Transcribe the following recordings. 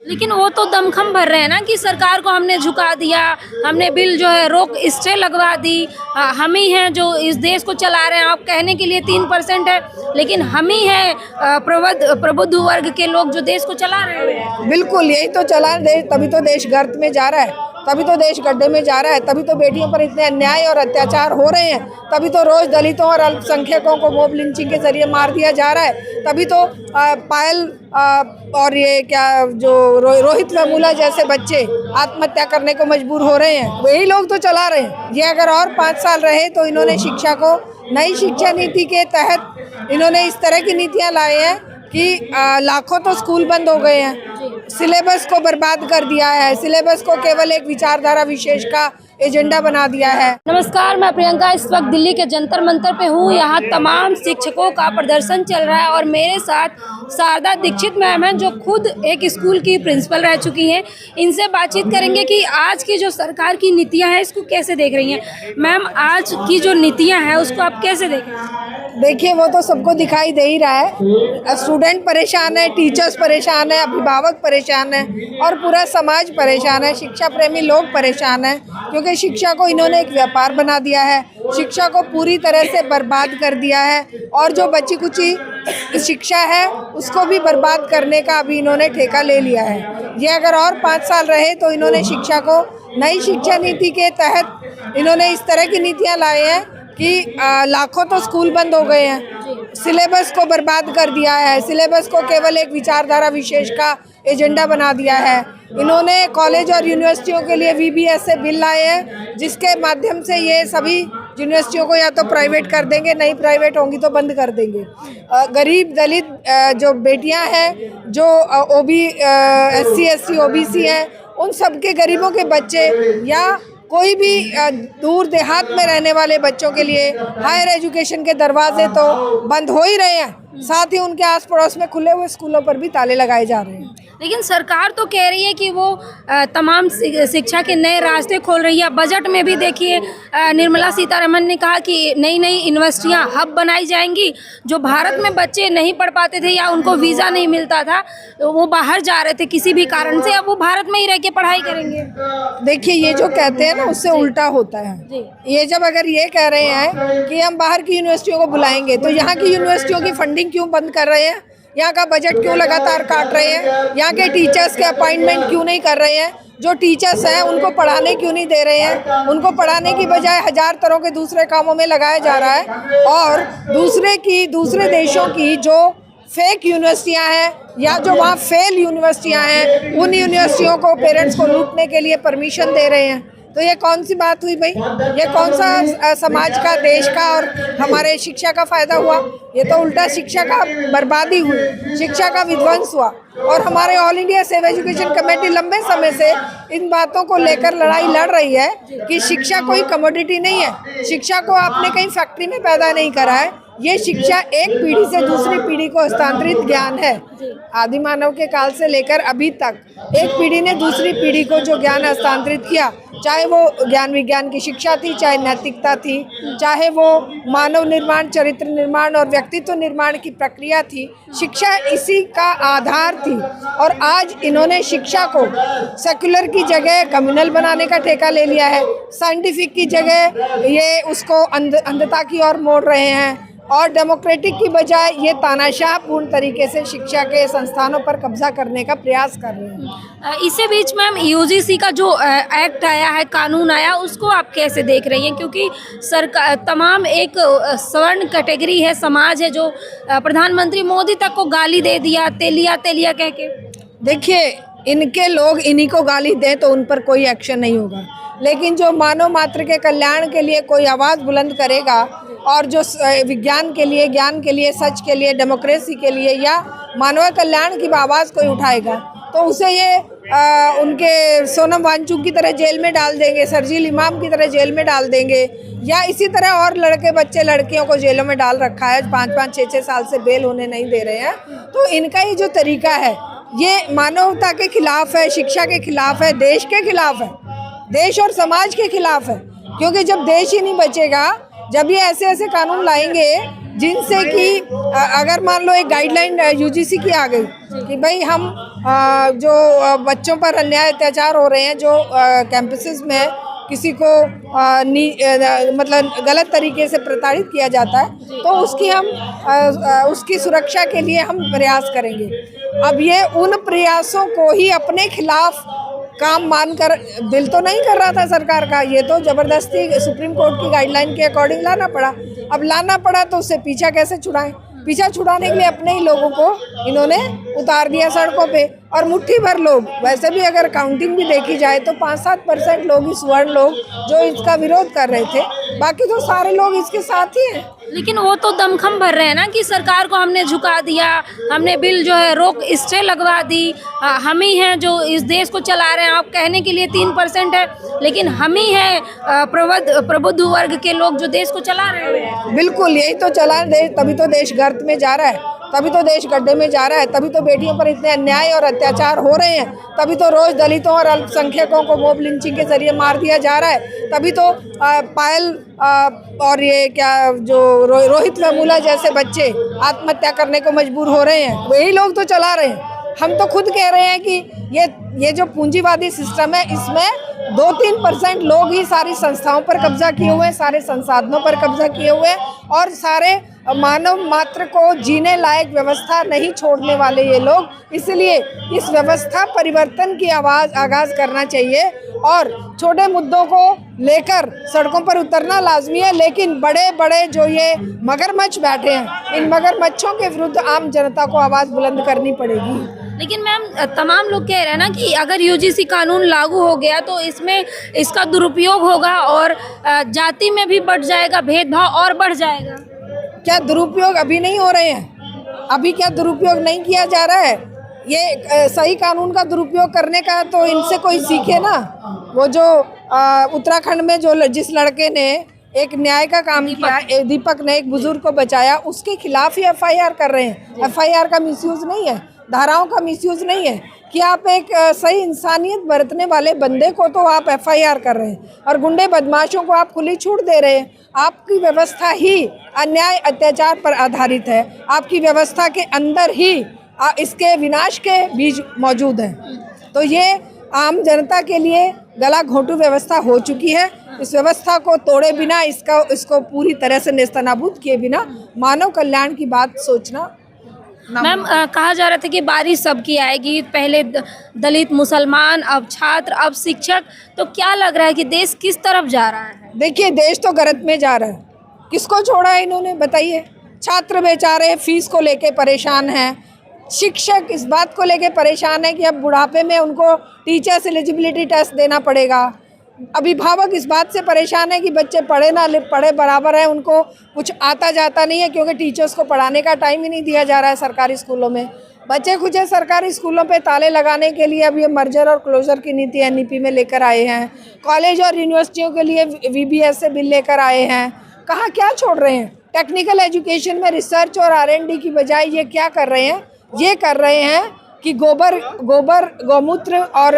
लेकिन वो तो दमखम भर रहे हैं ना कि सरकार को हमने झुका दिया, हमने बिल जो है रोक स्टे लगवा दी, हम ही हैं जो इस देश को चला रहे हैं। आप कहने के लिए 3% है, लेकिन हम ही हैं प्रबुद्ध वर्ग के लोग जो देश को चला रहे हैं। बिल्कुल, यही तो चला देश, तभी तो देश गर्त में जा रहा है, तभी तो देश गड्ढे में जा रहा है, तभी तो बेटियों पर इतने अन्याय और अत्याचार हो रहे हैं, तभी तो रोज दलितों और अल्पसंख्यकों को मॉब लिंचिंग के जरिए मार दिया जा रहा है, तभी तो पायल और ये क्या जो रोहित वेमुला जैसे बच्चे आत्महत्या करने को मजबूर हो रहे हैं। वही लोग तो चला रहे हैं। ये अगर और 5 साल रहे तो इन्होंने शिक्षा को नई शिक्षा नीति के तहत इन्होंने इस तरह की नीतियाँ लाई हैं कि लाखों तो स्कूल बंद हो गए हैं, सिलेबस को बर्बाद कर दिया है, सिलेबस को केवल एक विचारधारा विशेष का एजेंडा बना दिया है। नमस्कार, मैं प्रियंका इस वक्त दिल्ली के जंतर मंतर पे हूँ। यहाँ तमाम शिक्षकों का प्रदर्शन चल रहा है और मेरे साथ शारदा दीक्षित मैम हैं जो खुद एक स्कूल की प्रिंसिपल रह चुकी हैं। इनसे बातचीत करेंगे कि आज की जो सरकार की नीतियाँ हैं इसको कैसे देख रही हैं। मैम, आज की जो नीतियाँ हैं उसको आप कैसे देख रहे हैं? देखिए, वो तो सबको दिखाई दे ही रहा है। स्टूडेंट परेशान है, टीचर्स परेशान है, अभिभावक परेशान है और पूरा समाज परेशान है। शिक्षा प्रेमी लोग परेशान हैं क्योंकि शिक्षा को इन्होंने एक व्यापार बना दिया है, शिक्षा को पूरी तरह से बर्बाद कर दिया है और जो बची कुची शिक्षा है उसको भी बर्बाद करने का अभी इन्होंने ठेका ले लिया है। ये अगर और 5 साल रहे तो इन्होंने शिक्षा को नई शिक्षा नीति के तहत इन्होंने इस तरह की नीतियाँ लाई हैं कि लाखों तो स्कूल बंद हो गए हैं, सिलेबस को बर्बाद कर दिया है, सिलेबस को केवल एक विचारधारा विशेष का एजेंडा बना दिया है। इन्होंने कॉलेज और यूनिवर्सिटियों के लिए VBS से बिल लाए हैं जिसके माध्यम से ये सभी यूनिवर्सिटियों को या तो प्राइवेट कर देंगे, नहीं प्राइवेट होंगी तो बंद कर देंगे। गरीब दलित जो बेटियां हैं, जो SC ST OBC हैं, उन सबके गरीबों के बच्चे या कोई भी दूर देहात में रहने वाले बच्चों के लिए हायर एजुकेशन के दरवाजे तो बंद हो ही रहे हैं, साथ ही उनके आस पड़ोस में खुले हुए स्कूलों पर भी ताले लगाए जा रहे हैं। लेकिन सरकार तो कह रही है कि वो तमाम शिक्षा के नए रास्ते खोल रही है। बजट में भी देखिए निर्मला सीतारमण ने कहा कि नई नई यूनिवर्सिटियां हब बनाई जाएंगी। जो भारत में बच्चे नहीं पढ़ पाते थे या उनको वीज़ा नहीं मिलता था, वो बाहर जा रहे थे किसी भी कारण से, अब वो भारत में ही रह के पढ़ाई करेंगे। देखिए, ये जो कहते हैं ना उससे उल्टा होता है। ये जब अगर ये कह रहे हैं कि हम बाहर की यूनिवर्सिटियों को बुलाएंगे तो यहाँ की यूनिवर्सिटियों की फंडिंग क्यों बंद कर रहे हैं, यहाँ का बजट क्यों लगातार काट रहे हैं, यहाँ के टीचर्स के अपॉइंटमेंट क्यों नहीं कर रहे हैं, जो टीचर्स हैं उनको पढ़ाने क्यों नहीं दे रहे हैं, उनको पढ़ाने की बजाय 1000 तरह के दूसरे कामों में लगाया जा रहा है। और दूसरे देशों की जो फेक यूनिवर्सिटियां हैं या जो वहाँ फेल यूनिवर्सिटियां हैं, उन यूनिवर्सिटियों को पेरेंट्स को लूटने के लिए परमिशन दे रहे हैं। तो ये कौन सी बात हुई भाई? ये कौन सा समाज का, देश का और हमारे शिक्षा का फायदा हुआ? ये तो उल्टा शिक्षा का बर्बादी हुई, शिक्षा का विध्वंस हुआ। और हमारे All India Civil Education Committee लंबे समय से इन बातों को लेकर लड़ाई लड़ रही है कि शिक्षा कोई कमोडिटी नहीं है, शिक्षा को आपने कहीं फैक्ट्री में पैदा नहीं करा है। ये शिक्षा एक पीढ़ी से दूसरी पीढ़ी को हस्तांतरित ज्ञान है। आदि मानव के काल से लेकर अभी तक एक पीढ़ी ने दूसरी पीढ़ी को जो ज्ञान हस्तांतरित किया, चाहे वो ज्ञान विज्ञान की शिक्षा थी, चाहे नैतिकता थी, चाहे वो मानव निर्माण, चरित्र निर्माण और व्यक्तित्व निर्माण की प्रक्रिया थी, शिक्षा इसी का आधार थी। और आज इन्होंने शिक्षा को सेक्युलर की जगह कम्युनल बनाने का ठेका ले लिया है, साइंटिफिक की जगह ये उसको अंधता की ओर मोड़ रहे हैं और डेमोक्रेटिक की बजाय ये तानाशाह पूर्ण तरीके से शिक्षा के संस्थानों पर कब्जा करने का प्रयास कर रहे हैं। इसी बीच मैम UGC का जो एक्ट आया है, कानून आया, उसको आप कैसे देख रही हैं? क्योंकि सरकार तमाम एक सवर्ण कैटेगरी है, समाज है जो प्रधानमंत्री मोदी तक को गाली दे दिया, तेलिया तेलिया कह के। देखिए, इनके लोग इन्हीं को गाली दें तो उन पर कोई एक्शन नहीं होगा, लेकिन जो मानव मात्र के कल्याण के लिए कोई आवाज़ बुलंद करेगा और जो विज्ञान के लिए, ज्ञान के लिए, सच के लिए, डेमोक्रेसी के लिए या मानव कल्याण की आवाज़ कोई उठाएगा तो उसे ये उनके सोनम वांगचुक की तरह जेल में डाल देंगे, शर्जील इमाम की तरह जेल में डाल देंगे, या इसी तरह और लड़के बच्चे लड़कियों को जेलों में डाल रखा है, 5-5, 6-6 साल से बेल होने नहीं दे रहे हैं। तो इनका ये जो तरीका है ये मानवता के खिलाफ है, शिक्षा के खिलाफ है, देश के खिलाफ है, देश और समाज के खिलाफ है। क्योंकि जब देश ही नहीं बचेगा, जब ये ऐसे ऐसे कानून लाएंगे जिनसे कि अगर मान लो एक गाइडलाइन यूजीसी की आ गई कि भाई हम जो बच्चों पर अन्याय अत्याचार हो रहे हैं, जो कैंपसेस में किसी को मतलब गलत तरीके से प्रताड़ित किया जाता है, तो उसकी सुरक्षा के लिए हम प्रयास करेंगे। अब ये उन प्रयासों को ही अपने खिलाफ काम मानकर दिल तो नहीं कर रहा था सरकार का, ये तो ज़बरदस्ती सुप्रीम कोर्ट की गाइडलाइन के अकॉर्डिंग लाना पड़ा। अब लाना पड़ा तो उससे पीछा कैसे छुड़ाएं? पीछा छुड़ाने के लिए अपने ही लोगों को इन्होंने उतार दिया सड़कों पे। और मुट्ठी भर लोग, वैसे भी अगर काउंटिंग भी देखी जाए तो 5-7% लोग ही स्वर्ण लोग जो इसका विरोध कर रहे थे, बाकी तो सारे लोग इसके साथ ही हैं। लेकिन वो तो दमखम भर रहे हैं ना कि सरकार को हमने झुका दिया, हमने बिल जो है रोक स्टे लगवा दी, हम ही हैं जो इस देश को चला रहे हैं। आप कहने के लिए 3% है, लेकिन हम ही हैं प्रबुद्ध वर्ग के लोग जो देश को चला रहे हैं। बिल्कुल, यही तो चला देश, तभी तो देश गर्त में जा रहा है, तभी तो देश गड्ढे में जा रहा है, तभी तो बेटियों पर इतने अन्याय और अत्याचार हो रहे हैं, तभी तो रोज दलितों और अल्पसंख्यकों को मॉब लिंचिंग के जरिए मार दिया जा रहा है, तभी तो पायल और ये क्या जो रोहित वेमुला जैसे बच्चे आत्महत्या करने को मजबूर हो रहे हैं। वही लोग तो चला रहे हैं। हम तो खुद कह रहे हैं कि ये जो पूंजीवादी सिस्टम है, इसमें 2-3% लोग ही सारी संस्थाओं पर कब्जा किए हुए हैं, सारे संसाधनों पर कब्जा किए हुए हैं, और सारे मानव मात्र को जीने लायक व्यवस्था नहीं छोड़ने वाले ये लोग। इसलिए इस व्यवस्था परिवर्तन की आगाज करना चाहिए और छोटे मुद्दों को लेकर सड़कों पर उतरना लाजमी है। लेकिन बड़े बड़े जो ये मगरमच्छ बैठे हैं, इन मगरमच्छों के विरुद्ध आम जनता को आवाज़ बुलंद करनी पड़ेगी। लेकिन मैम, तमाम लोग कह रहे हैं ना कि अगर यूजीसी कानून लागू हो गया तो इसमें इसका दुरुपयोग होगा और जाति में भी बढ़ जाएगा, भेदभाव और बढ़ जाएगा। क्या दुरुपयोग अभी नहीं हो रहे हैं? अभी क्या दुरुपयोग नहीं किया जा रहा है? ये सही कानून का दुरुपयोग करने का तो इनसे कोई सीखे ना। वो जो उत्तराखंड में जो जिस लड़के ने एक न्याय का काम किया, दीपक ने एक बुजुर्ग को बचाया, उसके खिलाफ ही एफआईआर कर रहे हैं। एफआईआर का मिसयूज नहीं है, धाराओं का मिसयूज नहीं है कि आप एक सही इंसानियत बरतने वाले बंदे को तो आप एफआईआर कर रहे हैं और गुंडे बदमाशों को आप खुली छूट दे रहे हैं। आपकी व्यवस्था ही अन्याय अत्याचार पर आधारित है। आपकी व्यवस्था के अंदर ही इसके विनाश के बीज मौजूद हैं। तो ये आम जनता के लिए गला घोंटू व्यवस्था हो चुकी है। इस व्यवस्था को तोड़े बिना, इसको पूरी तरह से नेस्तनाबूद किए बिना मानव कल्याण की बात सोचना। मैम, कहा जा रहा था कि बारिश सबकी आएगी, पहले दलित, मुसलमान, अब छात्र, अब शिक्षक। तो क्या लग रहा है कि देश किस तरफ जा रहा है? देखिए, देश तो गलत में जा रहा है। किसको छोड़ा है इन्होंने, बताइए? छात्र बेचारे फीस को लेके परेशान हैं, शिक्षक इस बात को लेके परेशान है कि अब बुढ़ापे में उनको टीचर्स एलिजिबिलिटी टेस्ट देना पड़ेगा। अभिभावक इस बात से परेशान है कि बच्चे पढ़े ना पढ़े बराबर है, उनको कुछ आता जाता नहीं है क्योंकि टीचर्स को पढ़ाने का टाइम ही नहीं दिया जा रहा है सरकारी स्कूलों में। बच्चे खुचे सरकारी स्कूलों पे ताले लगाने के लिए अब ये मर्जर और क्लोजर की नीति एनईपी में लेकर आए हैं। कॉलेज और यूनिवर्सिटियों के लिए वीबीएस से बिल लेकर आए हैं। कहाँ क्या छोड़ रहे हैं? टेक्निकल एजुकेशन में रिसर्च और R&D की बजाय ये क्या कर रहे हैं? ये कर रहे हैं कि गोबर गौमूत्र और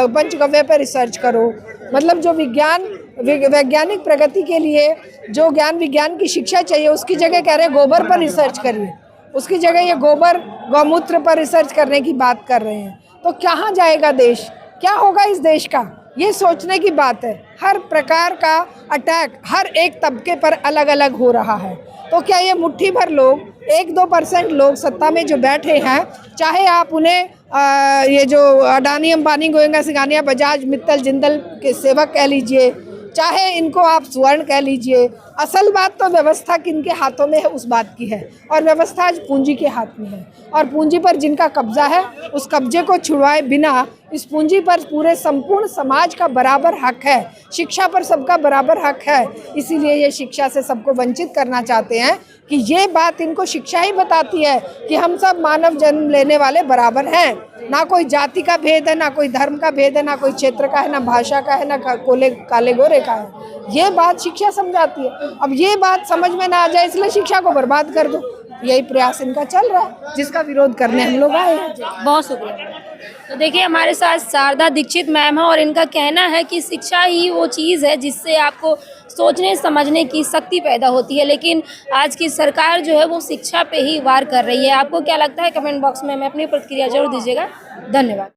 पंचगव्य पर रिसर्च करो। मतलब जो वैज्ञानिक प्रगति के लिए जो ज्ञान विज्ञान की शिक्षा चाहिए, उसकी जगह कह रहे हैं गोबर पर रिसर्च करिए। उसकी जगह ये गोबर गौमूत्र पर रिसर्च करने की बात कर रहे हैं। तो कहाँ जाएगा देश? क्या होगा इस देश का? ये सोचने की बात है। हर प्रकार का अटैक हर एक तबके पर अलग अलग हो रहा है। तो क्या ये मुट्ठी भर लोग, 1-2% लोग सत्ता में जो बैठे हैं, चाहे आप उन्हें ये जो अडानी, अंबानी, गोयंका, सिंघानिया, बजाज, मित्तल, जिंदल के सेवक कह लीजिए, चाहे इनको आप स्वर्ण कह लीजिए, असल बात तो व्यवस्था किनके हाथों में है उस बात की है। और व्यवस्था आज पूंजी के हाथ में है और पूंजी पर जिनका कब्जा है, उस कब्जे को छुड़वाए बिना इस पूंजी पर पूरे संपूर्ण समाज का बराबर हक है। शिक्षा पर सबका बराबर हक है। इसीलिए ये शिक्षा से सबको वंचित करना चाहते हैं कि ये बात इनको शिक्षा ही बताती है कि हम सब मानव जन्म लेने वाले बराबर हैं। ना कोई जाति का भेद है, ना कोई धर्म का भेद है, ना कोई क्षेत्र का है, ना भाषा का है, ना काले गोरे का है। ये बात शिक्षा समझाती है। अब ये बात समझ में ना आ जाए इसलिए शिक्षा को बर्बाद कर दो। यही प्रयास इनका चल रहा है, जिसका विरोध करने हम लोग आए हैं। बहुत शुक्रिया। तो देखिए, हमारे साथ शारदा दीक्षित मैम है और इनका कहना है कि शिक्षा ही वो चीज़ है जिससे आपको सोचने समझने की शक्ति पैदा होती है। लेकिन आज की सरकार जो है वो शिक्षा पे ही वार कर रही है। आपको क्या लगता है? कमेंट बॉक्स में हमें अपनी प्रतिक्रिया जरूर दीजिएगा। धन्यवाद।